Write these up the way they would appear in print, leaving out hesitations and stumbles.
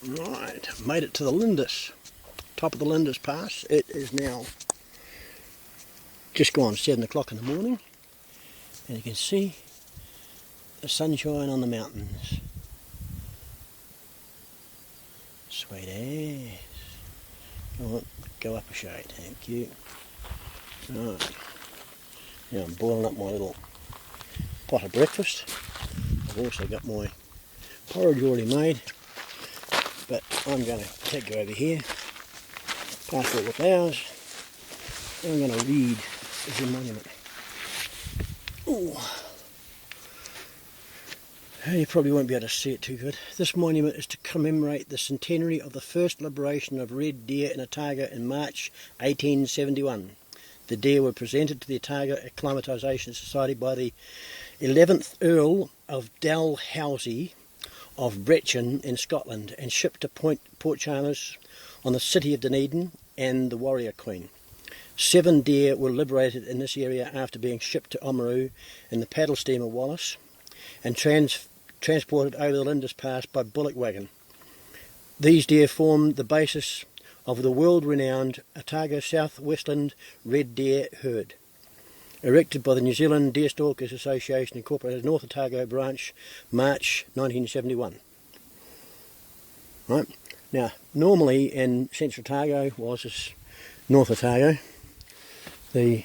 Right, made it to the Lindis, top of the Lindis Pass. It is now just gone 7 o'clock in the morning, and you can see the sunshine on the mountains. Sweet ass. Come on, go up a shade, thank you. Right, now I'm boiling up my little pot of breakfast. I've also got my porridge already made, but I'm going to take you over here, past all the flowers, and I'm going to read the monument. Ooh. You probably won't be able to see it too good. This monument is to commemorate the centenary of the first liberation of red deer in Otago in March 1871. The deer were presented to the Otago Acclimatisation Society by the 11th Earl of Dalhousie of Brechin in Scotland and shipped to Port Chalmers on the city of Dunedin and the Warrior Queen. 7 deer were liberated in this area after being shipped to Omarama in the paddle steamer Wallace and transported over the Lindis Pass by bullock wagon. These deer formed the basis of the world-renowned Otago Southwestland Red Deer Herd, erected by the New Zealand Deerstalkers Association Incorporated North Otago Branch, March 1971. Right, now normally in Central Otago, was this North Otago, the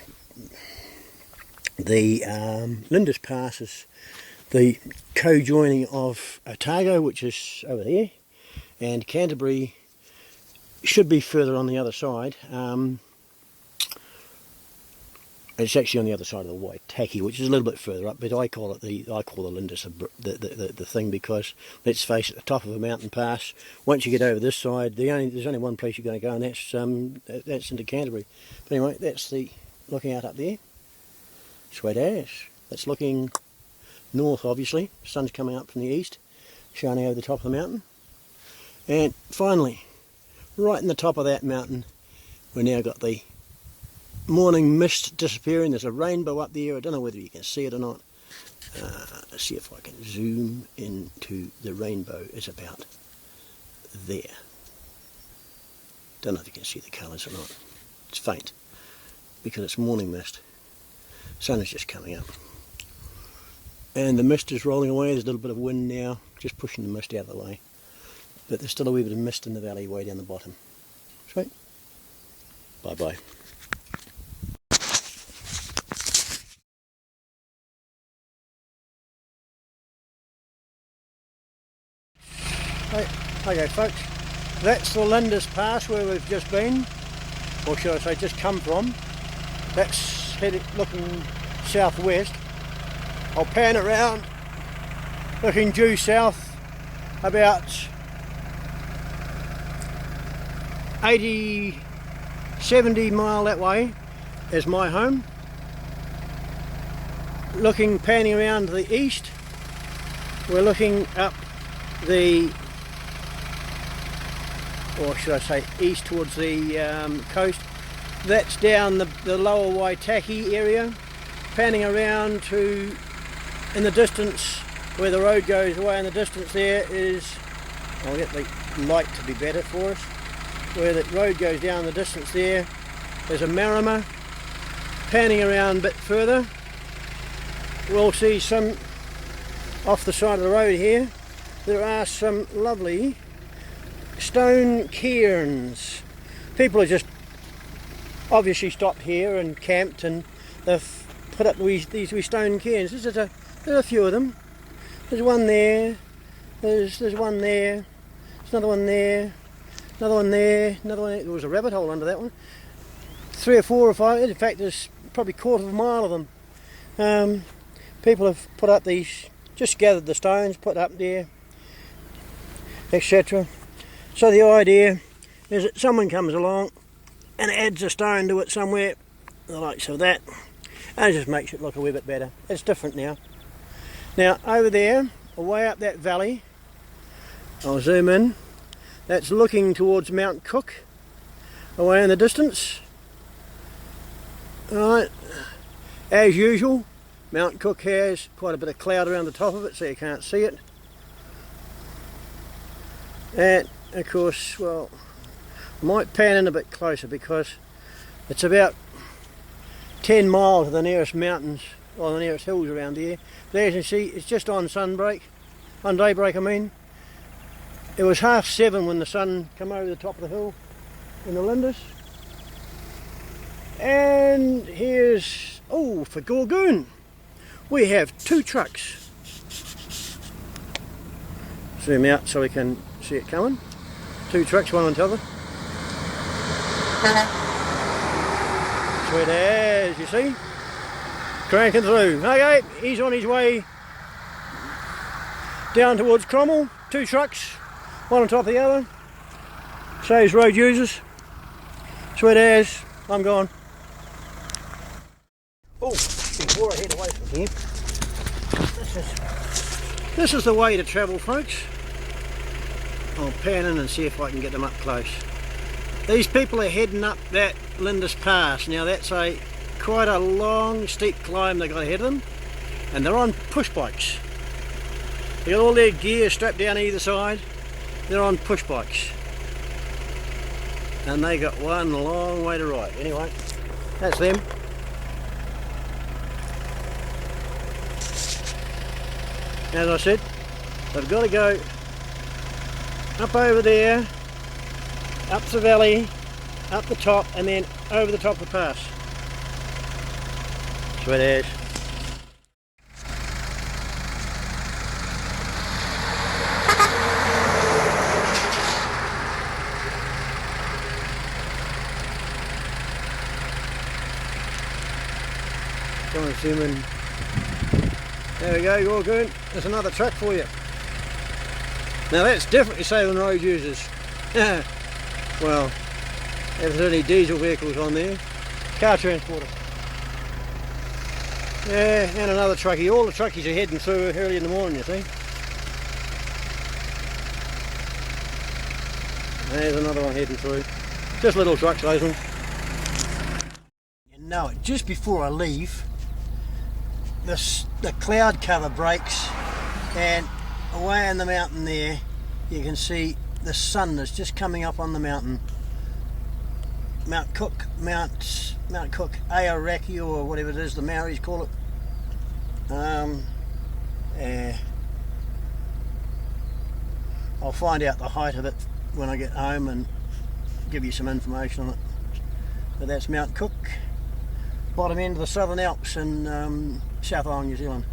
Lindis Pass is the co-joining of Otago, which is over there, and Canterbury should be further on the other side. It's actually on the other side of the Waitaki, which is a little bit further up, but I call the Lindis the thing because, let's face it, the top of a mountain pass. Once you get over this side, there's only one place you're going to go, and that's into Canterbury. But anyway, that's the looking out up there. Sweet ass. That's looking north, obviously. The sun's coming up from the east, shining over the top of the mountain. And finally, right in the top of that mountain, we've now got the morning mist disappearing. There's a rainbow up there. I don't know whether you can see it or not. Let's see if I can zoom into the rainbow. It's about there. Don't know if you can see the colours or not. It's faint because it's morning mist. Sun is just coming up. And the mist is rolling away. There's a little bit of wind now, just pushing the mist out of the way. But there's still a wee bit of mist in the valley way down the bottom. Sweet. Bye-bye. Okay folks, that's the Lindis Pass where we've just been, or should I say just come from. That's headed looking southwest. I'll pan around looking due south about 70 mile that way is my home. Panning around to the east, we're looking up the, or should I say east towards the coast. That's down the lower Waitaki area. Panning around to, in the distance where the road goes away in the distance there is, I'll get the light to be better for us, where the road goes down the distance there's Omarama. Panning around a bit further, we'll see some, off the side of the road here, there are some lovely stone cairns. People have just obviously stopped here and camped, and they've put up these wee stone cairns. There's a few of them. There's one there, there's one there, there's another one there, another one there, another one there. There was a rabbit hole under that one. 3 or 4 or 5, in fact there's probably a quarter of a mile of them. People have put up these, just gathered the stones, put up there, etc. So the idea is that someone comes along and adds a stone to it somewhere, the likes of that, and it just makes it look a wee bit better. It's different now. Now over there, away up that valley, I'll zoom in, that's looking towards Mt Cook, away in the distance. Alright, as usual, Mt Cook has quite a bit of cloud around the top of it, so you can't see it. And of course, well, I might pan in a bit closer because it's about 10 miles to the nearest mountains, or the nearest hills around here. There you can see it's just on daybreak I mean. It was 7:30 when the sun came over the top of the hill in the Lindis. And here's, oh, for Gorgoon, we have 2 trucks. Zoom out so we can see it coming. 2 trucks, one on top of it. Sweet as, you see. Cranking through. Okay, he's on his way down towards Cromwell. 2 trucks, one on top of the other. Saves road users. Sweet as, I'm gone. Oh, before I head away from here, this is the way to travel, folks. I'll pan in and see if I can get them up close. These people are heading up that Lindis Pass. Now that's quite a long, steep climb they got ahead of them, and they're on push bikes. They got all their gear strapped down either side. They're on push bikes, and they got one long way to ride. Anyway, that's them. As I said, they've got to go up over there, up the valley, up the top, and then over the top of the pass. Sweet as. Come on, zoom in. There we go, you're all good. There's another truck for you. Now that's definitely saving road users. Well, if there's any diesel vehicles on there. Car transporter. Yeah, and another truckie. All the truckies are heading through early in the morning, you see. There's another one heading through. Just little trucks, those ones. You know it, just before I leave, the cloud cover breaks, and away in the mountain there you can see the sun is just coming up on the mountain. Mt Cook, Aoraki, or whatever it is the Maoris call it. I'll find out the height of it when I get home and give you some information on it. But that's Mt Cook, bottom end of the Southern Alps in South Island, New Zealand.